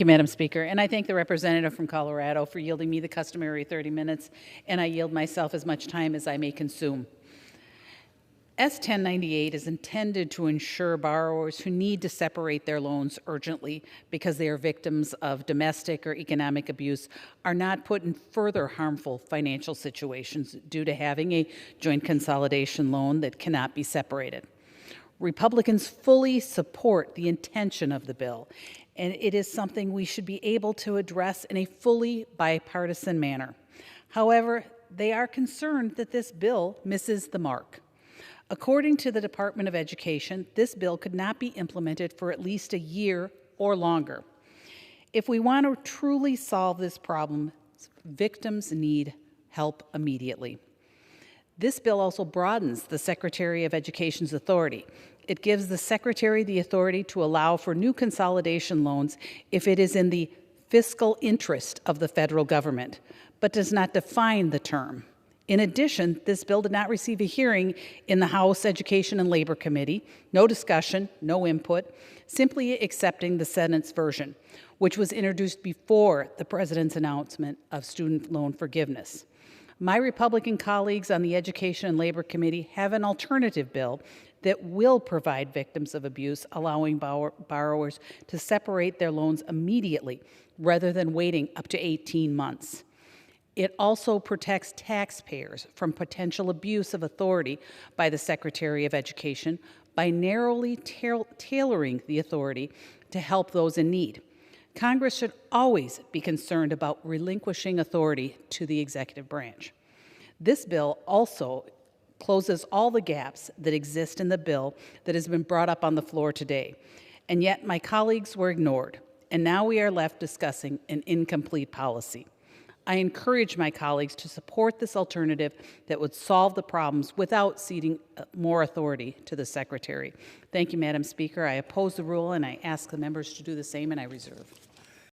you, Madam Speaker, and I thank the representative from Colorado for yielding me the customary 30 minutes, and I yield myself as much time as I may consume. S 1098 is intended to ensure borrowers who need to separate their loans urgently because they are victims of domestic or economic abuse are not put in further harmful financial situations due to having a joint consolidation loan that cannot be separated. Republicans fully support the intention of the bill, and it is something we should be able to address in a fully bipartisan manner. However, they are concerned that this bill misses the mark. According to the Department of Education, this bill could not be implemented for at least a year or longer. If we want to truly solve this problem, victims need help immediately. This bill also broadens the Secretary of Education's authority. It gives the Secretary the authority to allow for new consolidation loans if it is in the fiscal interest of the federal government, but does not define the term. In addition, this bill did not receive a hearing in the House Education and Labor Committee, no discussion, no input, simply accepting the Senate's version, which was introduced before the President's announcement of student loan forgiveness. My Republican colleagues on the Education and Labor Committee have an alternative bill that will provide victims of abuse, allowing borrowers to separate their loans immediately rather than waiting up to 18 months. It also protects taxpayers from potential abuse of authority by the Secretary of Education by narrowly tailoring the authority to help those in need. Congress should always be concerned about relinquishing authority to the executive branch. This bill also closes all the gaps that exist in the bill that has been brought up on the floor today. And yet my colleagues were ignored, and now we are left discussing an incomplete policy. I encourage my colleagues to support this alternative that would solve the problems without ceding more authority to the Secretary. Thank you, Madam Speaker. I oppose the rule, and I ask the members to do the same, and I reserve.